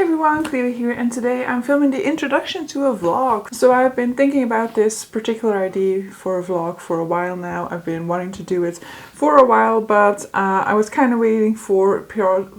Everyone, Cleva here, and today I'm filming the introduction to a vlog. So I've been thinking about this particular idea for a vlog for a while now. I've been wanting to do it for a while, but I was kind of waiting for Project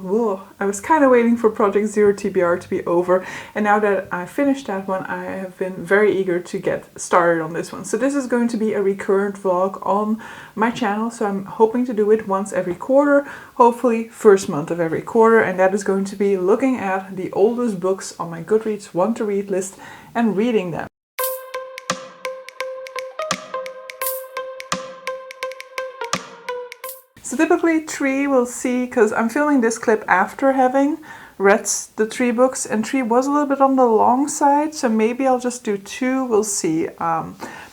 Zero TBR to be over, and now that I finished that one, I have been very eager to get started on this one. So this is going to be a recurrent vlog on my channel, so I'm hoping to do it once every quarter, hopefully first month of every quarter, and that is going to be looking at the oldest books on my Goodreads want to read list and reading them. So typically 3 will see, because I'm filming this clip after having read the 3 books, and 3 was a little bit on the long side, so maybe I'll just do 2, we'll see.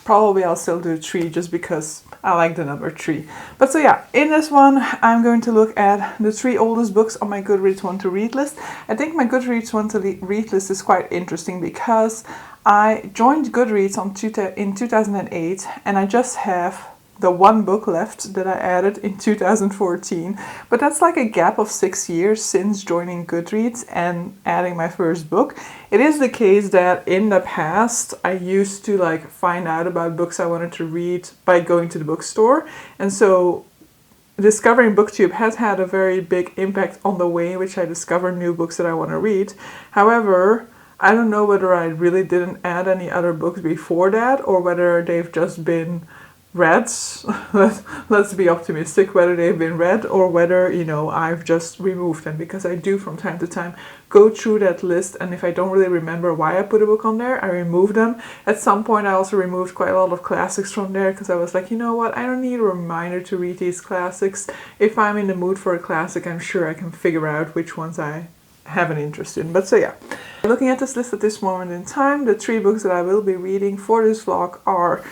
Probably I'll still do 3 just because I like the number 3. But so yeah, in this one I'm going to look at the 3 oldest books on my Goodreads want to read list. I think my Goodreads want to read list is quite interesting because I joined Goodreads in 2008, and I just have the 1 book left that I added in 2014, but that's like a gap of 6 years since joining Goodreads and adding my first book. It is the case that in the past I used to like find out about books I wanted to read by going to the bookstore, and so discovering BookTube has had a very big impact on the way in which I discover new books that I want to read. However, I don't know whether I really didn't add any other books before that, or whether they've just been read. Let's be optimistic, whether they've been read or whether, you know, I've just removed them, because I do from time to time go through that list, and if I don't really remember why I put a book on there, I remove them. At some point I also removed quite a lot of classics from there because I was like, you know what, I don't need a reminder to read these classics. If I'm in the mood for a classic, I'm sure I can figure out which ones I have an interest in. But so yeah, looking at this list at this moment in time, the 3 books that I will be reading for this vlog are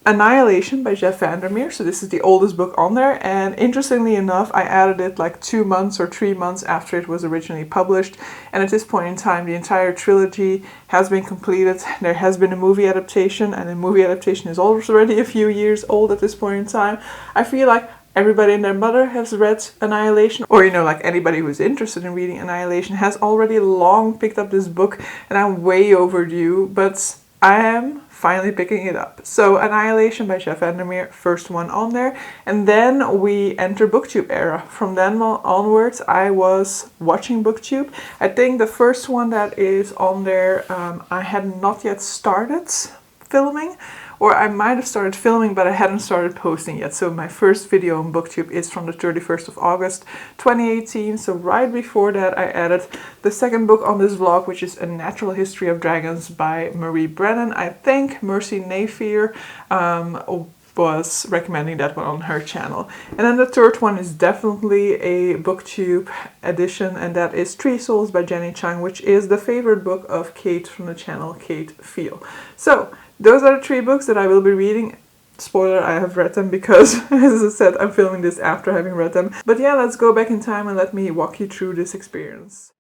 Annihilation by Jeff Vandermeer. So this is the oldest book on there, and interestingly enough I added it like 2 months or 3 months after it was originally published, and at this point in time the entire trilogy has been completed. There has been a movie adaptation, and the movie adaptation is already a few years old at this point in time. I feel like everybody and their mother has read Annihilation, or, you know, like anybody who's interested in reading Annihilation has already long picked up this book, and I'm way overdue, but I am finally picking it up. So Annihilation by Jeff Vandermeer, first one on there, and then we enter BookTube era. From then onwards I was watching BookTube. I think the first one that is on there, I had not yet started filming, or I might have started filming but I hadn't started posting yet. So my first video on BookTube is from the 31st of August 2018, so right before that I added the second book on this vlog, which is A Natural History of Dragons by Marie Brennan. I think Mercy Napier was recommending that one on her channel. And then the third one is definitely a BookTube edition, and that is Three Souls by Jenny Chung, which is the favorite book of Kate from the channel Kate Feel. So those are the 3 books that I will be reading. Spoiler, I have read them because, as I said, I'm filming this after having read them. But yeah, let's go back in time and let me walk you through this experience.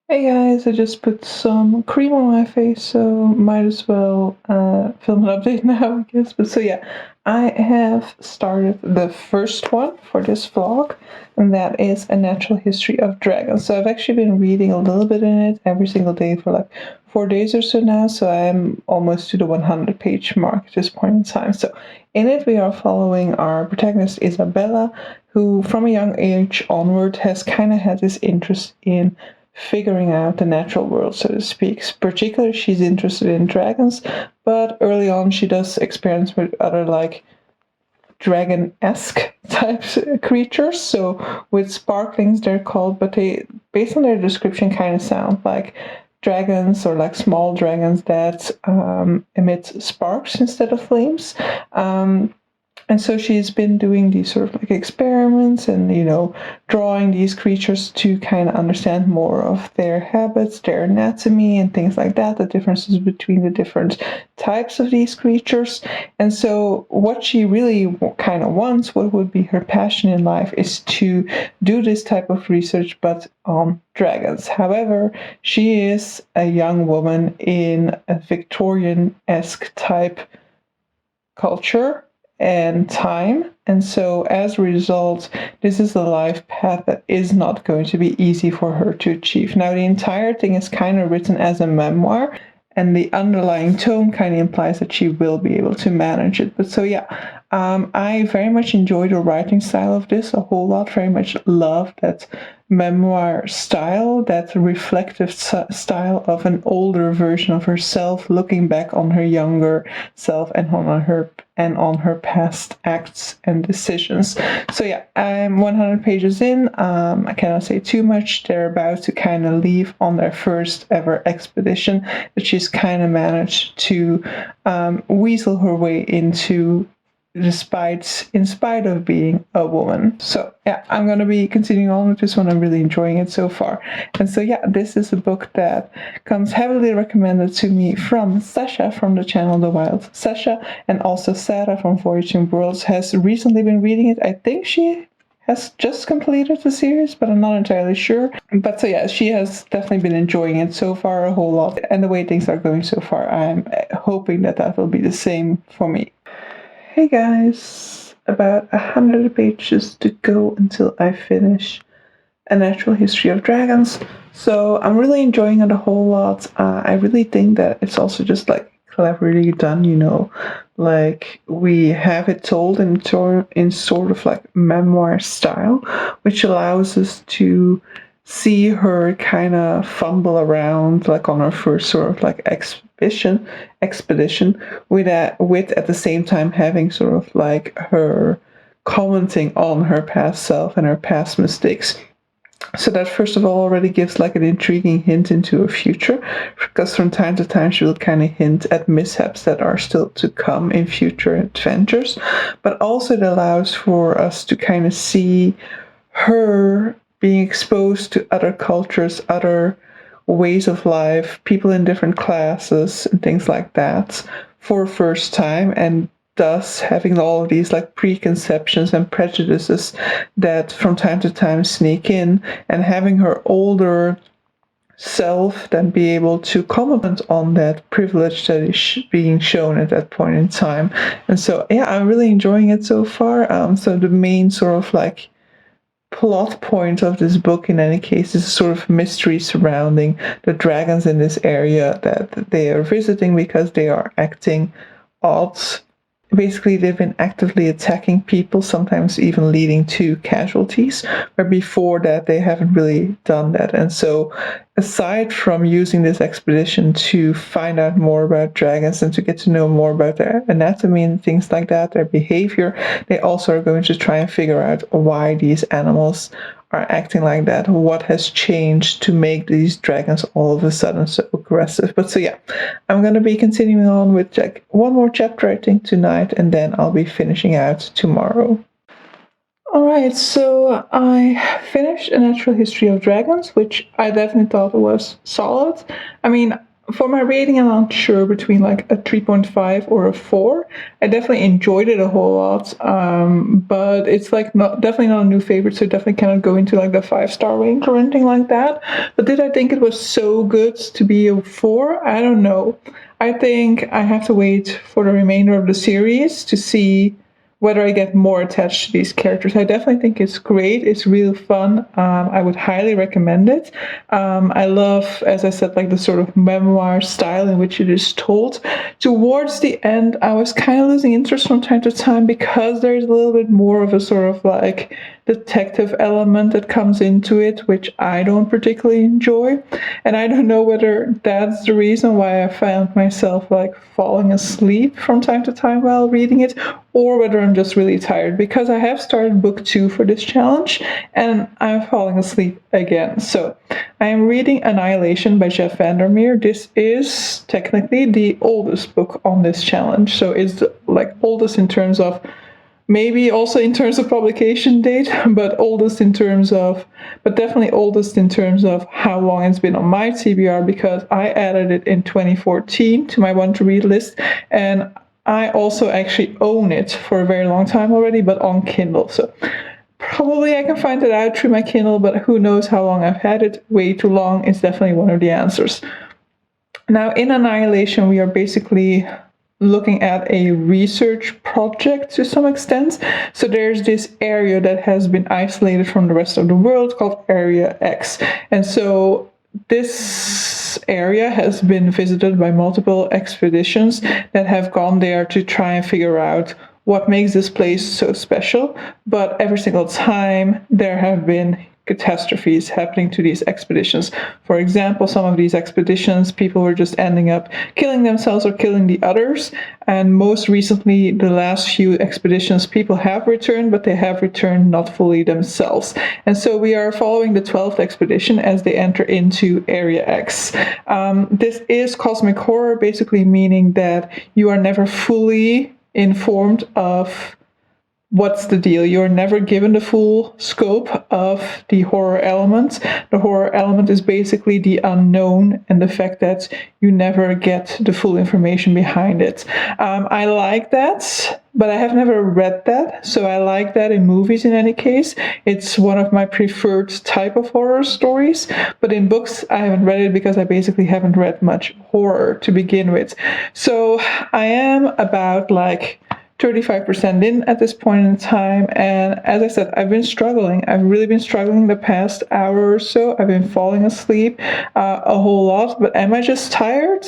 Hey guys, I just put some cream on my face, so might as well film an update now, I guess. But so yeah, I have started the first one for this vlog, and that is A Natural History of Dragons. So I've actually been reading a little bit in it every single day for like 4 days or so now, so I'm almost to the 100-page mark at this point in time. So in it we are following our protagonist Isabella, who from a young age onward has kind of had this interest in figuring out the natural world, so to speak. Particularly she's interested in dragons, but early on she does experiments with other like dragon-esque types creatures. So with sparklings they're called, but they, based on their description, kind of sound like dragons, or like small dragons that emit sparks instead of flames. And so she's been doing these sort of like experiments and, you know, drawing these creatures to kind of understand more of their habits, their anatomy, and things like that, the differences between the different types of these creatures. And so what she really kind of wants, what would be her passion in life, is to do this type of research, but on dragons. However, she is a young woman in a Victorian-esque type culture, and time. And so as a result, this is a life path that is not going to be easy for her to achieve. Now, the entire thing is kind of written as a memoir, and the underlying tone kind of implies that she will be able to manage it. But so yeah, I very much enjoy the writing style of this a whole lot. Very much love that memoir style, that reflective style of an older version of herself, looking back on her younger self and on her past acts and decisions. So yeah, I'm 100 pages in. I cannot say too much. They're about to kind of leave on their first ever expedition that she's kind of managed to weasel her way into, in spite of being a woman. So yeah, I'm going to be continuing on with this one. I'm really enjoying it so far. And so yeah, this is a book that comes heavily recommended to me from Sasha from the channel The Wild Sasha, and also Sarah from Voyaging Worlds has recently been reading it. I think she has just completed the series, but I'm not entirely sure. But so yeah, she has definitely been enjoying it so far a whole lot. And the way things are going so far, I'm hoping that will be the same for me. Hey guys, about 100 pages to go until I finish A Natural History of Dragons. So I'm really enjoying it a whole lot. I really think that it's also just like cleverly done, you know, like we have it told in sort of like memoir style, which allows us to see her kind of fumble around like on her first sort of like expedition with at the same time having sort of like her commenting on her past self and her past mistakes. So that first of all already gives like an intriguing hint into a future, because from time to time she will kind of hint at mishaps that are still to come in future adventures. But also it allows for us to kind of see her being exposed to other cultures, other ways of life, people in different classes and things like that for the first time, and thus having all of these like preconceptions and prejudices that from time to time sneak in, and having her older self then be able to comment on that privilege that is being shown at that point in time. And so yeah, I'm really enjoying it so far. So the main sort of like plot point of this book in any case is a sort of mystery surrounding the dragons in this area that they are visiting, because they are acting odd. Basically, they've been actively attacking people, sometimes even leading to casualties, where before that they haven't really done that. And so aside from using this expedition to find out more about dragons and to get to know more about their anatomy and things like that, their behavior, they also are going to try and figure out why these animals are acting like that, what has changed to make these dragons all of a sudden so aggressive. But so yeah, I'm going to be continuing on with like one more chapter I think tonight, and then I'll be finishing out tomorrow. Alright, so I finished A Natural History of Dragons, which I definitely thought was solid. I mean, for my rating, I'm not sure between like a 3.5 or a 4. I definitely enjoyed it a whole lot, but it's like definitely not a new favorite, so definitely cannot go into like the 5-star range or anything like that. But did I think it was so good to be a 4? I don't know. I think I have to wait for the remainder of the series to see whether I get more attached to these characters. I definitely think it's great. It's real fun. I would highly recommend it. I love, as I said, like the sort of memoir style in which it is told. Towards the end, I was kind of losing interest from time to time, because there's a little bit more of a sort of like detective element that comes into it, which I don't particularly enjoy. And I don't know whether that's the reason why I found myself like falling asleep from time to time while reading it, or whether I'm just really tired, because I have started book 2 for this challenge and I'm falling asleep again. So I am reading Annihilation by Jeff Vandermeer. This is technically the oldest book on this challenge. So it's like oldest in terms of, maybe also in terms of publication date, but definitely oldest in terms of how long it's been on my TBR, because I added it in 2014 to my want to read list, and I also actually own it for a very long time already, but on Kindle. So probably I can find it out through my Kindle, but who knows how long I've had it. Way too long is definitely one of the answers. Now in Annihilation, we are basically looking at a research project project to some extent. So there's this area that has been isolated from the rest of the world called Area X. And so this area has been visited by multiple expeditions that have gone there to try and figure out what makes this place so special. But every single time there have been catastrophes happening to these expeditions. For example, some of these expeditions, people were just ending up killing themselves or killing the others. And most recently, the last few expeditions, people have returned, but they have returned not fully themselves. And so we are following the 12th expedition as they enter into Area X. This is cosmic horror, basically meaning that you are never fully informed of what's the deal. You're never given the full scope of the horror element. The horror element is basically the unknown and the fact that you never get the full information behind it. I like that, but I have never read that, so I like that in movies in any case. It's one of my preferred type of horror stories, but in books I haven't read it because I basically haven't read much horror to begin with. So I am about like 35% in at this point in time, and as I said, I've been struggling. I've really been struggling the past hour or so. I've been falling asleep a whole lot, but am I just tired?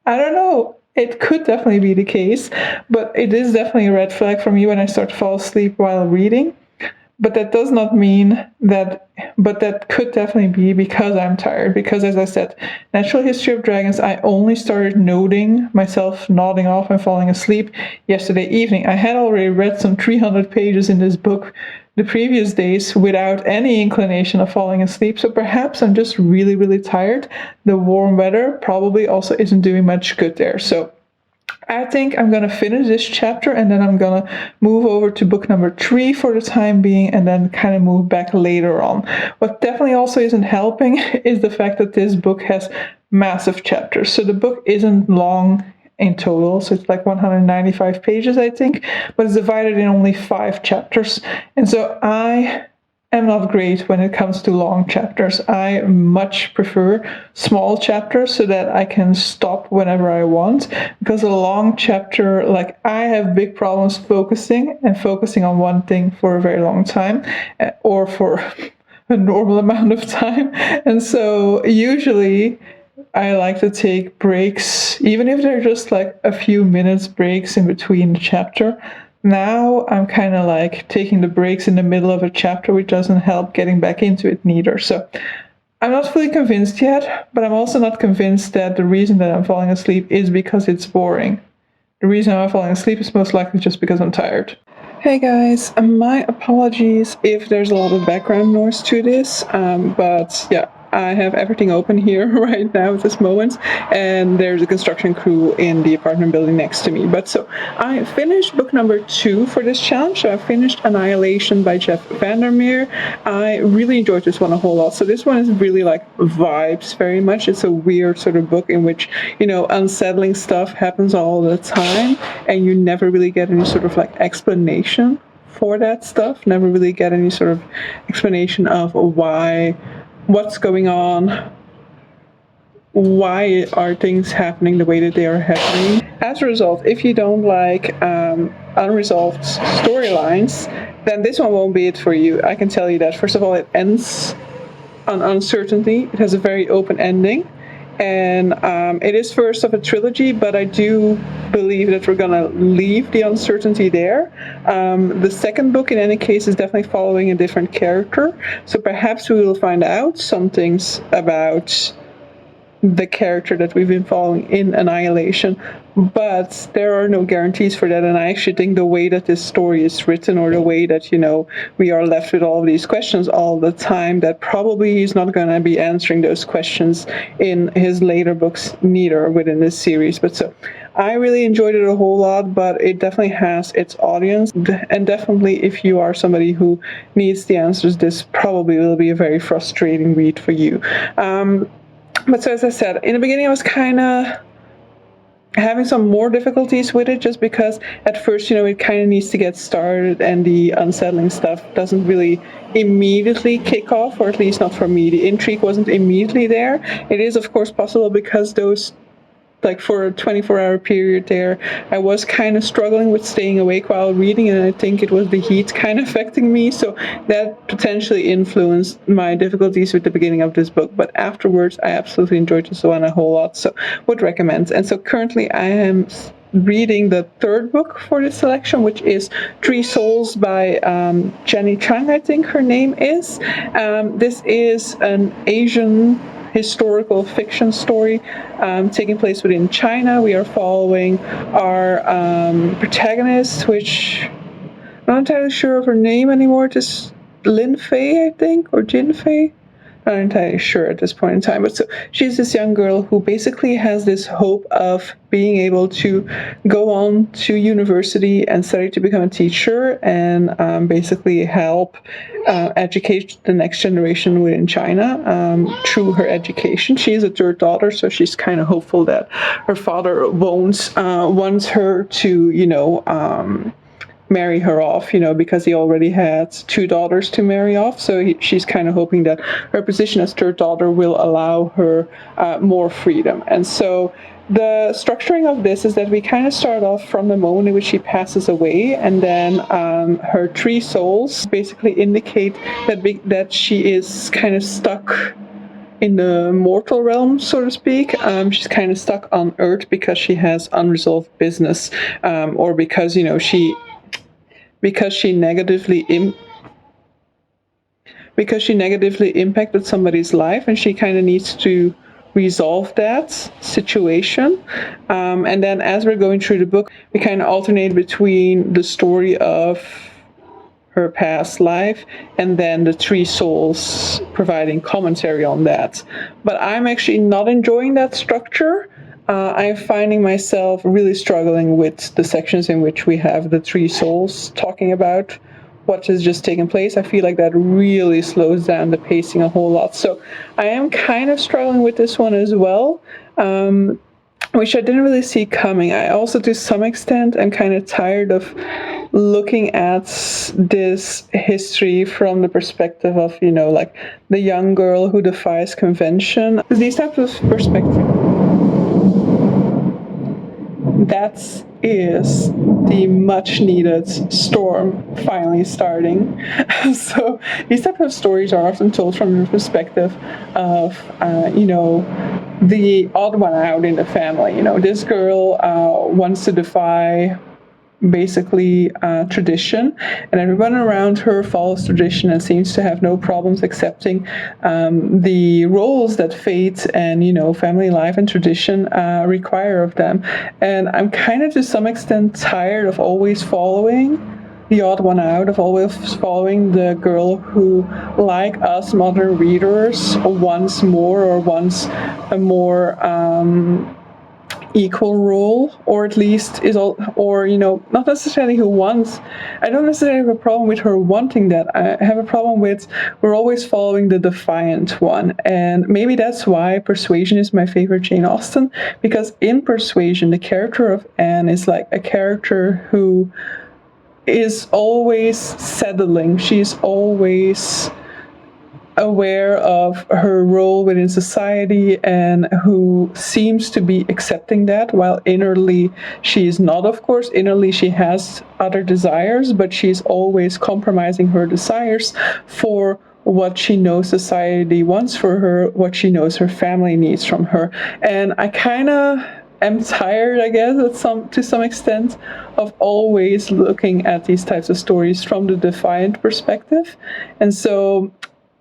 I don't know. It could definitely be the case, but it is definitely a red flag for me when I start to fall asleep while reading. But that does not mean that, but that could definitely be because I'm tired. Because as I said, Natural History of Dragons, I only started noting myself nodding off and falling asleep yesterday evening. I had already read some 300 pages in this book the previous days without any inclination of falling asleep. So perhaps I'm just really, really tired. The warm weather probably also isn't doing much good there. So I think I'm going to finish this chapter and then I'm going to move over to book number 3 for the time being and then kind of move back later on. What definitely also isn't helping is the fact that this book has massive chapters. So the book isn't long in total, so it's like 195 pages, I think, but it's divided in only 5 chapters. And so I am not great when it comes to long chapters. I much prefer small chapters so that I can stop whenever I want, because a long chapter, like I have big problems focusing on one thing for a very long time or for a normal amount of time. And so usually I like to take breaks, even if they're just like a few minutes breaks in between the chapter. Now I'm kind of like taking the breaks in the middle of a chapter, which doesn't help getting back into it neither. So I'm not fully convinced yet, but I'm also not convinced that the reason that I'm falling asleep is because it's boring. The reason I'm falling asleep is most likely just because I'm tired. Hey guys, my apologies if there's a lot of background noise to this, but yeah, I have everything open here right now at this moment, and there's a construction crew in the apartment building next to me. But so I finished book number 2 for this challenge. So I finished Annihilation by Jeff Vandermeer. I really enjoyed this one a whole lot. So this one is really like vibes very much. It's a weird sort of book in which, you know, unsettling stuff happens all the time, and you never really get any sort of like explanation for that stuff. Never really get any sort of explanation of what's going on, why are things happening the way that they are happening. As a result, if you don't like unresolved storylines, then this one won't be it for you. I can tell you that. First of all, it ends on uncertainty. It has a very open ending. And it is first of a trilogy, but I do believe that we're going to leave the uncertainty there. The second book, in any case, is definitely following a different character. So perhaps we will find out some things about the character that we've been following in Annihilation, but there are no guarantees for that. And I actually think the way that this story is written, or the way that, you know, we are left with all of these questions all the time, that probably he's not going to be answering those questions in his later books neither within this series. But so I really enjoyed it a whole lot, but it definitely has its audience, and definitely if you are somebody who needs the answers, this probably will be a very frustrating read for you. But so as I said, in the beginning I was kind of having some more difficulties with it, just because at first, you know, it kind of needs to get started and the unsettling stuff doesn't really immediately kick off, or at least not for me. The intrigue wasn't immediately there. It is of course possible because those like for a 24-hour period there, I was kind of struggling with staying awake while reading, and I think it was the heat kind of affecting me, so that potentially influenced my difficulties with the beginning of this book. But afterwards, I absolutely enjoyed this one a whole lot, so would recommend. And so currently I am reading the third book for this selection, which is Three Souls by Jenny Chung, I think her name is. This is an Asian historical fiction story taking place within China. We are following our protagonist, which I'm not entirely sure of her name anymore. Just Lin Fei, I think, or Jin Fei. Not entirely sure at this point in time, but so she's this young girl who basically has this hope of being able to go on to university and study to become a teacher and basically help educate the next generation within China through her education. She is a third daughter, so she's kind of hopeful that her father wants her to, marry her off, because he already had two daughters to marry off. So she's kind of hoping that her position as third daughter will allow her more freedom. And so the structuring of this is that we kind of start off from the moment in which she passes away, and then her three souls basically indicate that she is kind of stuck in the mortal realm, so to speak. She's kind of stuck on Earth because she has unresolved business, or because she negatively impacted somebody's life, and she kind of needs to resolve that situation. And then as we're going through the book, we kind of alternate between the story of her past life and then the three souls providing commentary on that. But I'm actually not enjoying that structure. I'm finding myself really struggling with the sections in which we have the three souls talking about what has just taken place. I feel like that really slows down the pacing a whole lot. So I am kind of struggling with this one as well, which I didn't really see coming. I also, to some extent, am kind of tired of looking at this history from the perspective of, like the young girl who defies convention. These types of perspectives. That is the much needed storm finally starting. So these types of stories are often told from the perspective of, the odd one out in the family. This girl wants to defy basically tradition, and everyone around her follows tradition and seems to have no problems accepting the roles that fate and family life and tradition require of them. And I'm kind of, to some extent, tired of always following the odd one out, of always following the girl who, like us modern readers, wants more, or wants a more equal role, or at least is all, or not necessarily who wants. I don't necessarily have a problem with her wanting that. I have a problem with, we're always following the defiant one. And maybe that's why Persuasion is my favorite Jane Austen, because in Persuasion the character of Anne is like a character who is always settling. She's always aware of her role within society and who seems to be accepting that, while innerly she is not. Of course, innerly she has other desires, but she's always compromising her desires for what she knows society wants for her, what she knows her family needs from her. And I kind of am tired, I guess, to some extent, of always looking at these types of stories from the defiant perspective. And so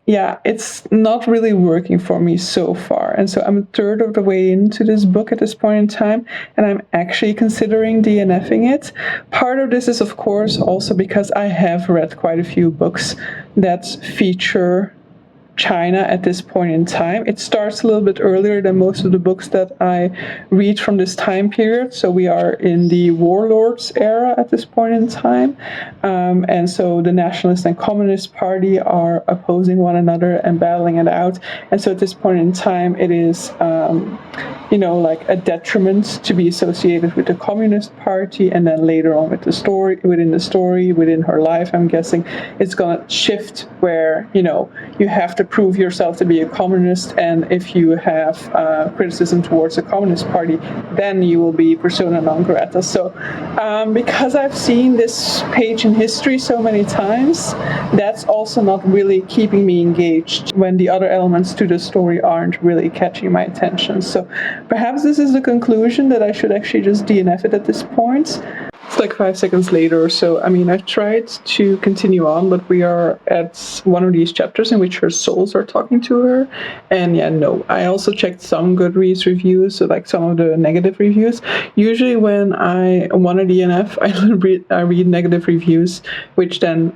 yeah, it's not really working for me so far. And so I'm a third of the way into this book at this point in time, and I'm actually considering DNFing it. Part of this is, of course, also because I have read quite a few books that feature China at this point in time. It starts a little bit earlier than most of the books that I read from this time period. So we are in the warlords era at this point in time. And so the Nationalist and Communist Party are opposing one another and battling it out. And so at this point in time, it is, like a detriment to be associated with the Communist Party. And then later on with the story, within her life, I'm guessing it's going to shift where, you have to to prove yourself to be a communist, and if you have criticism towards the Communist Party, then you will be persona non grata. So because I've seen this page in history so many times, that's also not really keeping me engaged when the other elements to the story aren't really catching my attention. So perhaps this is the conclusion, that I should actually just DNF it at this point. It's like 5 seconds later or so. I mean, I tried to continue on, but we are at one of these chapters in which her souls are talking to her. And yeah, no. I also checked some Goodreads reviews, so like some of the negative reviews. Usually when I want a DNF, I read negative reviews, which then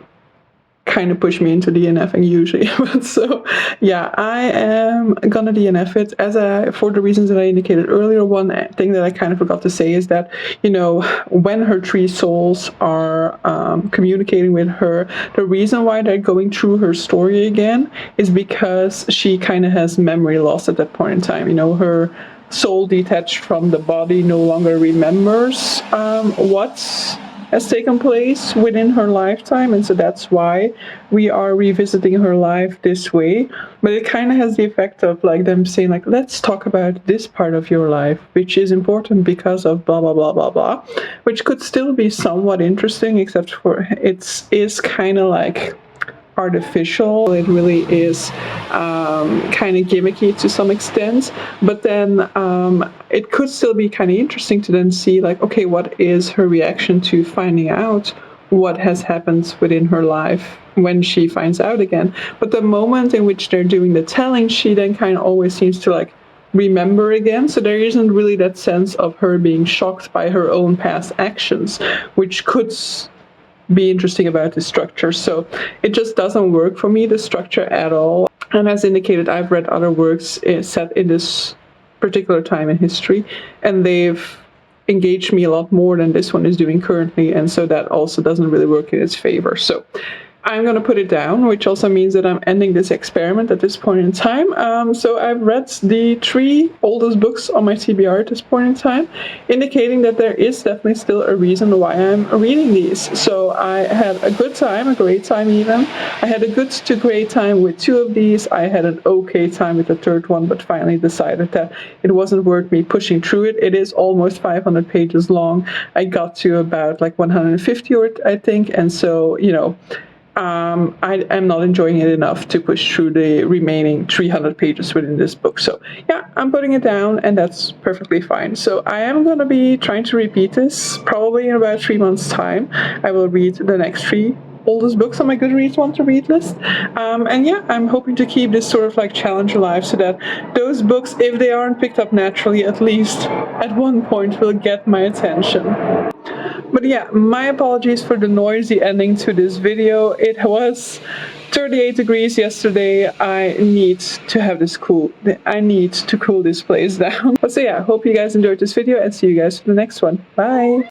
kind of push me into DNFing usually. But so yeah, I am gonna DNF it for the reasons that I indicated earlier. One thing that I kind of forgot to say is that, you know, when her 3 souls are communicating with her, the reason why they're going through her story again is because she kind of has memory loss at that point in time. You know, her soul detached from the body no longer remembers what has taken place within her lifetime, and so that's why we are revisiting her life this way. But it kind of has the effect of like them saying like, let's talk about this part of your life, which is important because of blah blah blah blah blah, which could still be somewhat interesting, except for it is kind of like artificial. It really is kind of gimmicky to some extent, but then it could still be kind of interesting to then see like, okay, what is her reaction to finding out what has happened within her life when she finds out again. But the moment in which they're doing the telling, she then kind of always seems to like remember again, so there isn't really that sense of her being shocked by her own past actions, which could be interesting about the structure. So it just doesn't work for me, the structure, at all. And as indicated, I've read other works set in this particular time in history, and they've engaged me a lot more than this one is doing currently, and so that also doesn't really work in its favor. So I'm going to put it down, which also means that I'm ending this experiment at this point in time. So I've read the 3 oldest books on my TBR at this point in time, indicating that there is definitely still a reason why I'm reading these. So I had a good time, a great time even. I had a good to great time with 2 of these. I had an okay time with the 3rd one, but finally decided that it wasn't worth me pushing through it. It is almost 500 pages long. I got to about like 150 or I think, and so, you know, I am not enjoying it enough to push through the remaining 300 pages within this book. So yeah, I'm putting it down, and that's perfectly fine. So I am going to be trying to repeat this probably in about 3 months' time. I will read the next 3 oldest books on my Goodreads want to read list. And yeah, I'm hoping to keep this sort of like challenge alive, so that those books, if they aren't picked up naturally, at least at one point will get my attention. But yeah, my apologies for the noisy ending to this video. It was 38 degrees yesterday. I need to have this cool. I need to cool this place down. But so yeah, hope you guys enjoyed this video, and see you guys for the next one. Bye!